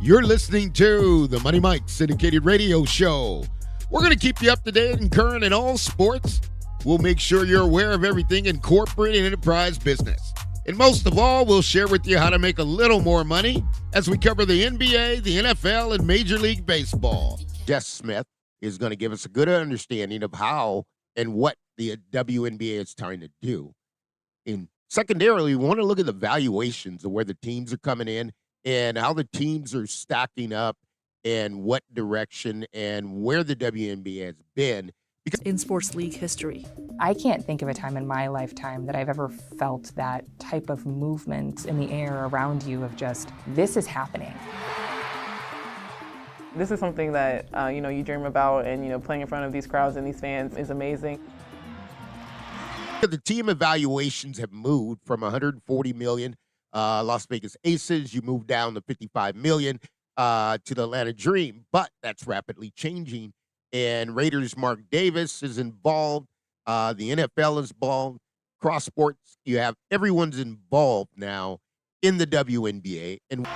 You're listening to the Money Mike syndicated radio show. We're going to keep you up to date and current in all sports. We'll make sure you're aware of everything in corporate and enterprise business. And most of all, we'll share with you how to make a little more money as we cover the NBA, the NFL, and Major League Baseball. Jess Smith is going to give us a good understanding of how and what the WNBA is trying to do. And secondarily, we want to look at the valuations of where the teams are coming in and how the teams are stacking up and what direction and where the WNBA has been. In sports league history. I can't think of a time in my lifetime that I've ever felt that type of movement in the air around you of just, this is happening. This is something that, you dream about, and, playing in front of these crowds and these fans is amazing. The team evaluations have moved from $140 million, Las Vegas Aces, you moved down to $55 million to the Atlanta Dream, but that's rapidly changing. And Raiders' Mark Davis is involved. The NFL is involved. Cross sports, you have everyone's involved now in the WNBA. And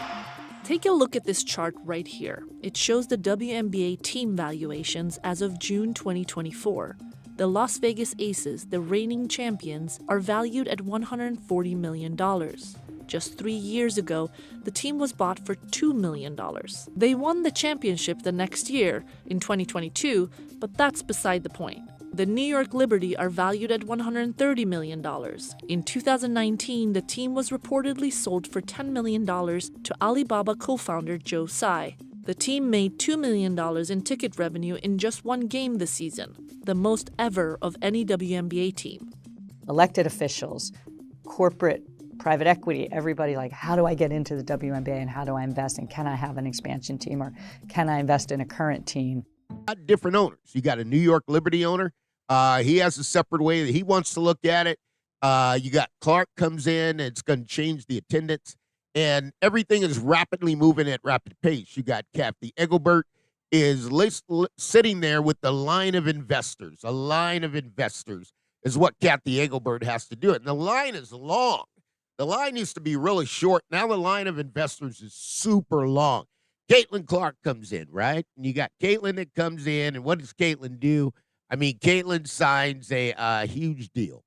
take a look at this chart right here. It shows the WNBA team valuations as of June 2024. The Las Vegas Aces, the reigning champions, are valued at $140 million. Just 3 years ago, the team was bought for $2 million. They won the championship the next year, in 2022, but that's beside the point. The New York Liberty are valued at $130 million. In 2019, the team was reportedly sold for $10 million to Alibaba co-founder Joe Tsai. The team made $2 million in ticket revenue in just one game this season, the most ever of any WNBA team. Elected officials, corporate, private equity, everybody like, how do I get into the WNBA and how do I invest? And can I have an expansion team or can I invest in a current team? Different owners. You got a New York Liberty owner. He has a separate way that he wants to look at it. You got Clark comes in, and it's going to change the attendance. And everything is rapidly moving at rapid pace. You got Cathy. Englebert is sitting there with the line of investors. A line of investors is what Cathy Englebert has to do. And the line is long. The line used to be really short. Now the line of investors is super long. Caitlinclark comes in, right? And you got Caitlin that comes in. And what does Caitlin do? I mean, Caitlin signs a huge deal.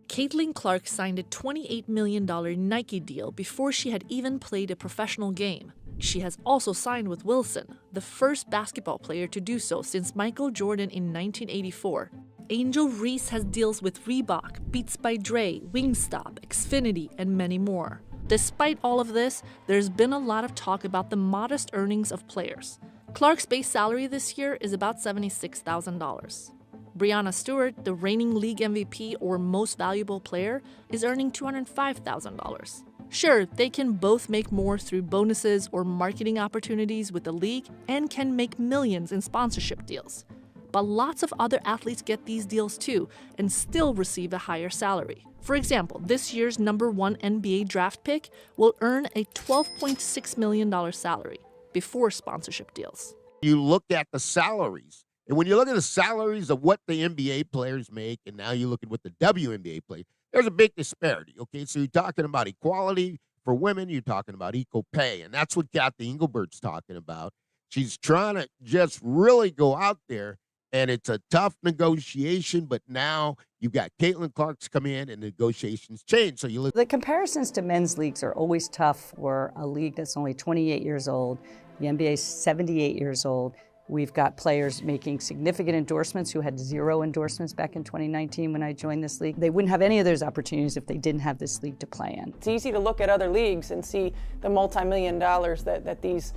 Caitlinclark signed a $28 million Nike deal before she had even played a professional game. She has also signed with Wilson, the first basketball player to do so since Michael Jordan in 1984. Angelreese has deals with Reebok, Beats by Dre, Wingstop, Xfinity, and many more. Despite all of this, there's been a lot of talk about the modest earnings of players. Clark's base salary this year is about $76,000. Breanna Stewart, the reigning league MVP or most valuable player, is earning $205,000. Sure, they can both make more through bonuses or marketing opportunities with the league and can make millions in sponsorship deals. But lots of other athletes get these deals too and still receive a higher salary. For example, this year's #1 NBA draft pick will earn a $12.6 million salary before sponsorship deals. You look at the salaries. And when you look at the salaries of what the NBA players make, and now you look at what the WNBA players, there's a big disparity, okay? So you're talking about equality for women, you're talking about equal pay, and that's what Cathy Englebert's talking about. She's trying to just really go out there, and it's a tough negotiation, but now you've got Caitlinclark's come in, and negotiations change. So you look. The comparisons to men's leagues are always tough for a league that's only 28 years old. The NBA is 78 years old. We've got players making significant endorsements who had 0 endorsements back in 2019 when I joined this league. They wouldn't have any of those opportunities if they didn't have this league to play in. It's easy to look at other leagues and see the multi-million dollars that these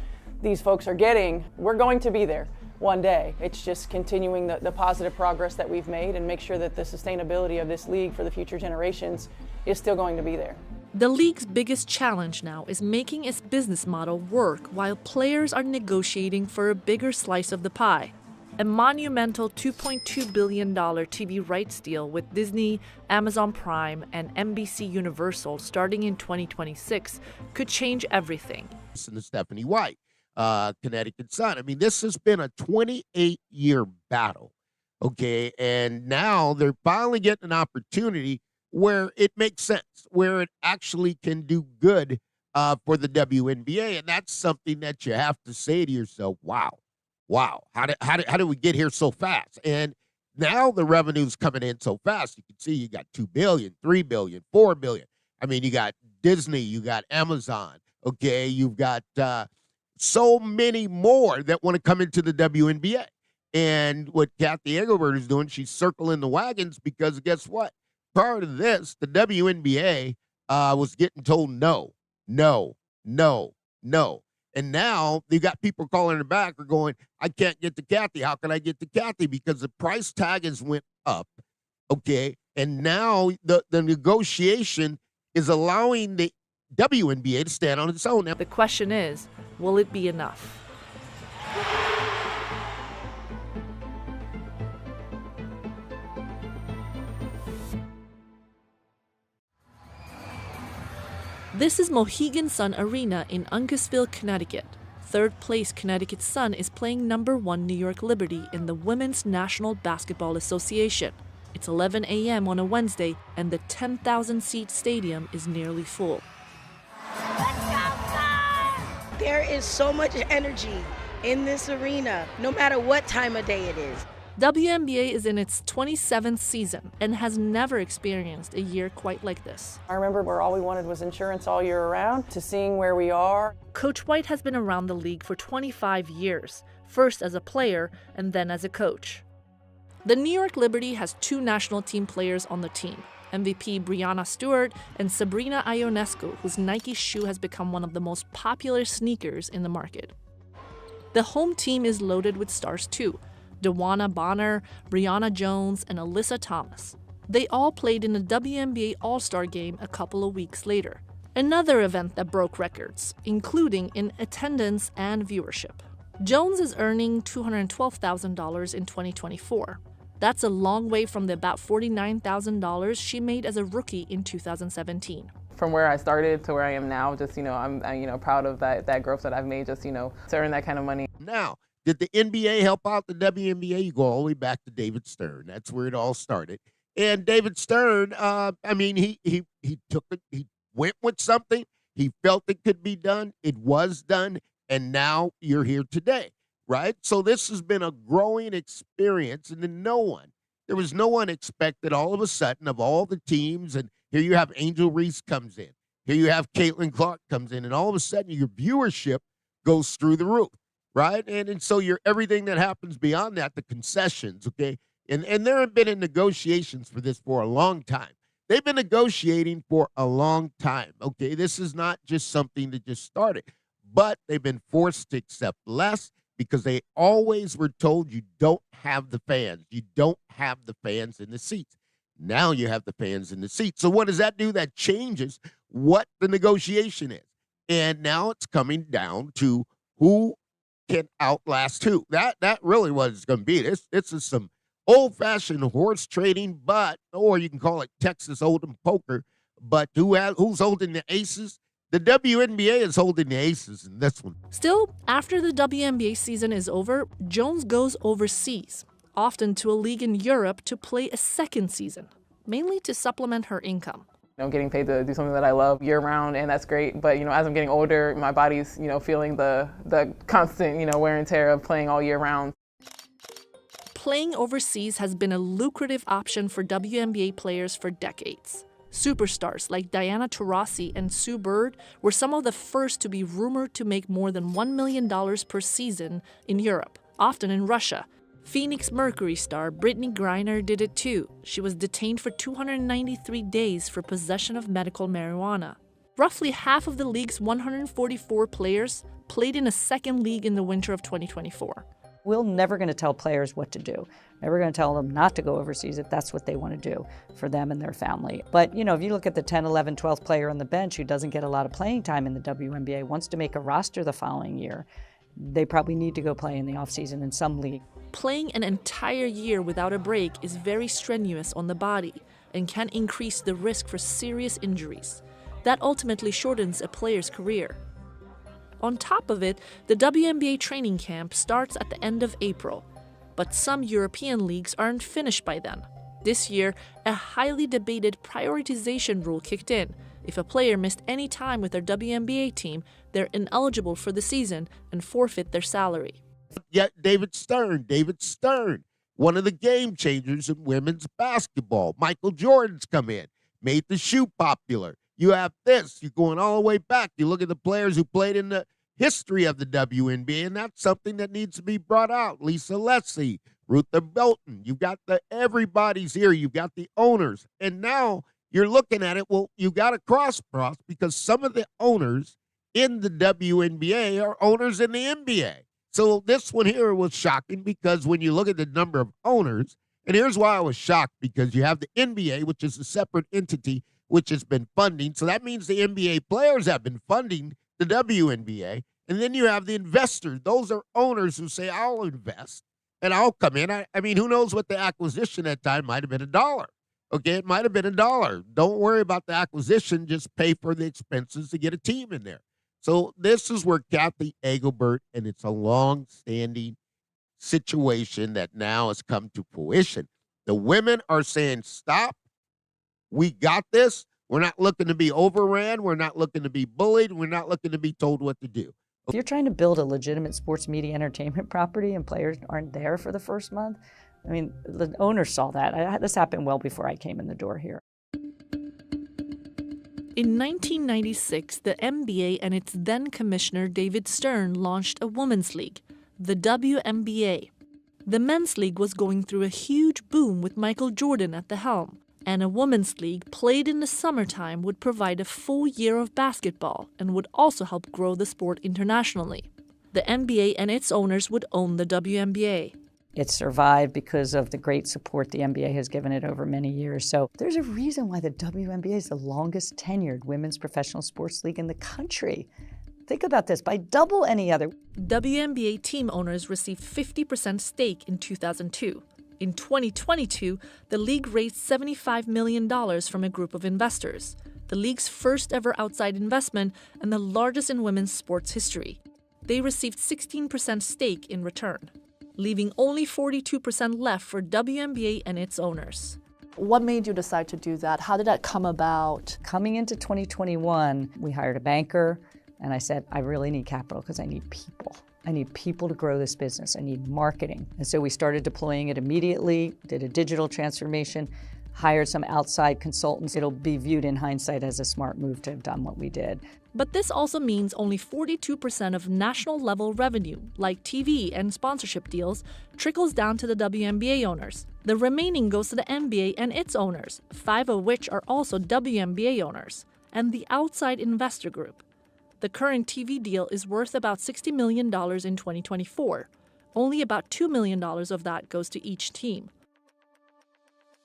folks are getting. We're going to be there one day. It's just continuing the positive progress that we've made and make sure that the sustainability of this league for the future generations is still going to be there. The league's biggest challenge now is making its business model work while players are negotiating for a bigger slice of the pie. A monumental $2.2 billion TV rights deal with Disney, Amazon Prime, and NBC Universal starting in 2026 could change everything. And the Stephanie White, Connecticut Sun. I mean, this has been a 28-year battle, okay? And now they're finally getting an opportunity where it makes sense, where it actually can do good for the WNBA. And that's something that you have to say to yourself, wow, how did we get here so fast? And now the revenue's coming in so fast. You can see you got $2 billion, $3 billion, $4 billion. I mean, you got Disney, you got Amazon, okay? You've got so many more that want to come into the WNBA. And what Cathy Englebert is doing, she's circling the wagons because guess what? Prior to this, the WNBA was getting told no. And now you got people calling her back or going, I can't get to Cathy. How can I get to Cathy? Because the price tag has went up, okay? And now the negotiation is allowing the WNBA to stand on its own. Now, The question is, will it be enough? This is Mohegan Sun Arena in Uncasville, Connecticut. Third place Connecticut Sun is playing number 1 New York Liberty in the Women's National Basketball Association. It's 11 a.m. on a Wednesday, and the 10,000-seat stadium is nearly full. There is so much energy in this arena, no matter what time of day it is. WNBA is in its 27th season and has never experienced a year quite like this. I remember where all we wanted was insurance all year round, to seeing where we are. Coach White has been around the league for 25 years, first as a player and then as a coach. The New York Liberty has 2 national team players on the team, MVP Breanna Stewart and Sabrina Ionescu, whose Nike shoe has become one of the most popular sneakers in the market. The home team is loaded with stars too. DeWanna Bonner, Brianna Jones, and Alyssa Thomas. They all played in the WNBA All-Star Game a couple of weeks later. Another event that broke records, including in attendance and viewership. Jones is earning $212,000 in 2024. That's a long way from the about $49,000 she made as a rookie in 2017. From where I started to where I am now, just, I'm proud of that growth that I've made, just, to earn that kind of money. Now, did the NBA help out the WNBA? You go all the way back to David Stern. That's where it all started. And David Stern, he took it, he went with something. He felt it could be done. It was done. And now you're here today, right? So this has been a growing experience. And then there was no one expected all of a sudden of all the teams. And here you have Angelreese comes in. Here you have Caitlinclark comes in. And all of a sudden your viewership goes through the roof. Right? And so everything that happens beyond that, the concessions, okay? And there have been in negotiations for this for a long time. They've been negotiating for a long time, okay? This is not just something that just started. But they've been forced to accept less because they always were told you don't have the fans. You don't have the fans in the seats. Now you have the fans in the seats. So what does that do? That changes what the negotiation is. And now it's coming down to who can outlast who. That really what it's going to be. This is some old-fashioned horse trading, or you can call it Texas Hold'em poker. But who's holding the aces? The WNBA is holding the aces in this one. Still, after the WNBA season is over, Jones goes overseas, often to a league in Europe to play a second season, mainly to supplement her income. Getting paid to do something that I love year-round, and that's great. But, as I'm getting older, my body's, feeling the constant, wear and tear of playing all year round. Playing overseas has been a lucrative option for WNBA players for decades. Superstars like Diana Taurasi and Sue Bird were some of the first to be rumored to make more than $1 million per season in Europe, often in Russia. Phoenix Mercury star Brittany Griner did it too. She was detained for 293 days for possession of medical marijuana. Roughly half of the league's 144 players played in a second league in the winter of 2024. We're never going to tell players what to do. Never going to tell them not to go overseas if that's what they want to do for them and their family. But, if you look at the 10, 11, 12th player on the bench who doesn't get a lot of playing time in the WNBA, wants to make a roster the following year, they probably need to go play in the offseason in some league. Playing an entire year without a break is very strenuous on the body and can increase the risk for serious injuries. That ultimately shortens a player's career. On top of it, the WNBA training camp starts at the end of April, but some European leagues aren't finished by then. This year, a highly debated prioritization rule kicked in, If a player missed any time with their WNBA team, they're ineligible for the season and forfeit their salary. Yet David Stern, one of the game changers in women's basketball. Michael Jordan's come in, made the shoe popular. You have this. You're going all the way back. You look at the players who played in the history of the WNBA, and that's something that needs to be brought out. Lisa Leslie, Ruther Belton. You've got everybody's here. You've got the owners. And now you're looking at it, well, you got to cross because some of the owners in the WNBA are owners in the NBA. So this one here was shocking because when you look at the number of owners, and here's why I was shocked, because you have the NBA, which is a separate entity, which has been funding. So that means the NBA players have been funding the WNBA. And then you have the investors. Those are owners who say, I'll invest and I'll come in. I mean, who knows what the acquisition at that time might have been $1. Okay, it might have been $1. Don't worry about the acquisition. Just pay for the expenses to get a team in there. So this is where Cathy Englebert, and it's a long-standing situation that now has come to fruition. The women are saying, stop. We got this. We're not looking to be overran. We're not looking to be bullied. We're not looking to be told what to do. If you're trying to build a legitimate sports media entertainment property and players aren't there for the first month, I mean, the owners saw that. This happened well before I came in the door here. In 1996, the NBA and its then commissioner David Stern launched a women's league, the WNBA. The men's league was going through a huge boom with Michael Jordan at the helm, and a women's league played in the summertime would provide a full year of basketball and would also help grow the sport internationally. The NBA and its owners would own the WNBA. It survived because of the great support the NBA has given it over many years. So there's a reason why the WNBA is the longest tenured women's professional sports league in the country. Think about this, by double any other. WNBA team owners received 50% stake in 2002. In 2022, the league raised $75 million from a group of investors, the league's first ever outside investment and the largest in women's sports history. They received 16% stake in return, leaving only 42% left for WNBA and its owners. What made you decide to do that? How did that come about? Coming into 2021, we hired a banker, and I said, I really need capital because I need people. I need people to grow this business. I need marketing. And so we started deploying it immediately, did a digital transformation, hired some outside consultants. It'll be viewed in hindsight as a smart move to have done what we did. But this also means only 42% of national-level revenue, like TV and sponsorship deals, trickles down to the WNBA owners. The remaining goes to the NBA and its owners, 5 of which are also WNBA owners, and the outside investor group. The current TV deal is worth about $60 million in 2024. Only about $2 million of that goes to each team.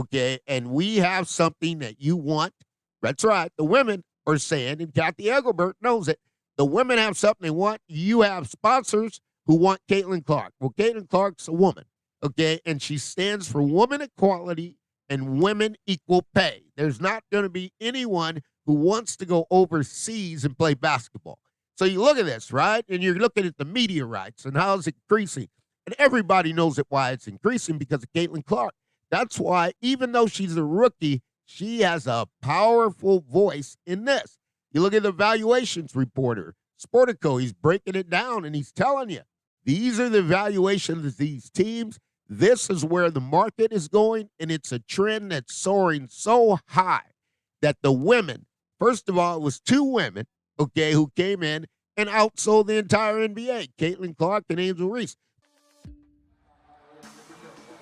Okay, and we have something that you want. That's right. The women are saying, and Cathy Englebert knows it, the women have something they want. You have sponsors who want Caitlinclark. Well, Caitlinclark's a woman, okay, and she stands for woman equality and women equal pay. There's not going to be anyone who wants to go overseas and play basketball. So you look at this, right, and you're looking at the media rights and how it's increasing. And everybody knows it why it's increasing because of Caitlinclark. That's why, even though she's a rookie, she has a powerful voice in this. You look at the valuations reporter, Sportico, he's breaking it down, and he's telling you, these are the valuations of these teams. This is where the market is going, and it's a trend that's soaring so high that the women, first of all, it was 2 women, okay, who came in and outsold the entire NBA, Caitlinclark and angelreese.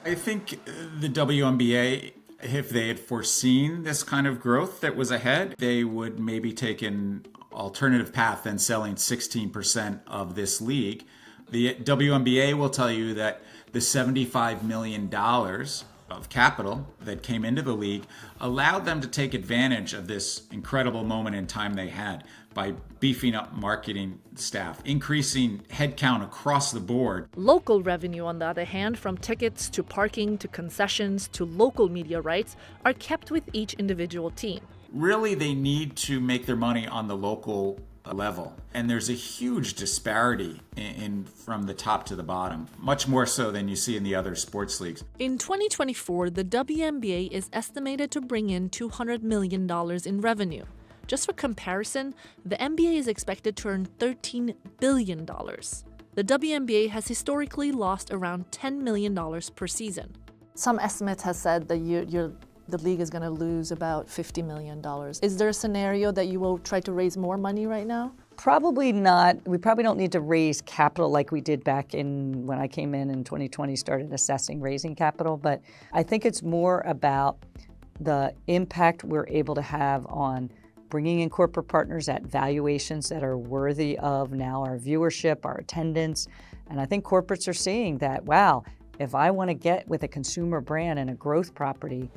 I think the WNBA, if they had foreseen this kind of growth that was ahead, they would maybe take an alternative path than selling 16% of this league. The WNBA will tell you that the $75 million of capital that came into the league allowed them to take advantage of this incredible moment in time they had by beefing up marketing staff, increasing headcount across the board. Local revenue, on the other hand, from tickets to parking to concessions to local media rights, are kept with each individual team. Really, they need to make their money on the local level. And there's a huge disparity in from the top to the bottom, much more so than you see in the other sports leagues. In 2024, the WNBA is estimated to bring in $200 million in revenue. Just for comparison, the NBA is expected to earn $13 billion. The WNBA has historically lost around $10 million per season. Some estimates have said that the league is going to lose about $50 million. Is there a scenario that you will try to raise more money right now? Probably not. We probably don't need to raise capital like we did back in when I came in 2020, started assessing raising capital. But I think it's more about the impact we're able to have on bringing in corporate partners at valuations that are worthy of now our viewership, our attendance. And I think corporates are seeing that, wow, if I want to get with a consumer brand and a growth property,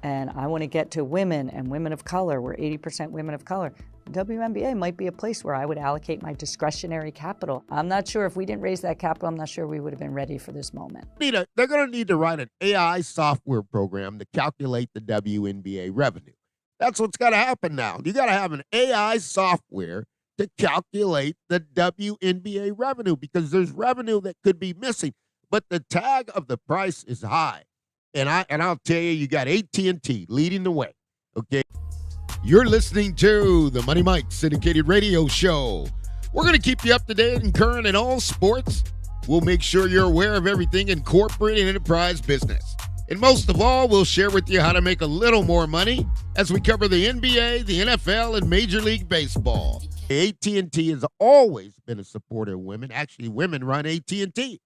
and I want to get to women and women of color, we're 80% women of color, WNBA might be a place where I would allocate my discretionary capital. I'm not sure if we didn't raise that capital, I'm not sure we would have been ready for this moment. They're going to need to write an AI software program to calculate the WNBA revenue. That's what's got to happen now. You got to have an AI software to calculate the WNBA revenue because there's revenue that could be missing, but the tag of the price is high. And I'll tell you, you got AT&T leading the way. Okay. You're listening to the Money Mike syndicated radio show. We're going to keep you up to date and current in all sports. We'll make sure you're aware of everything in corporate and enterprise business. And most of all, we'll share with you how to make a little more money as we cover the NBA, the NFL, and Major League Baseball. AT&T has always been a supporter of women. Actually, women run AT&T.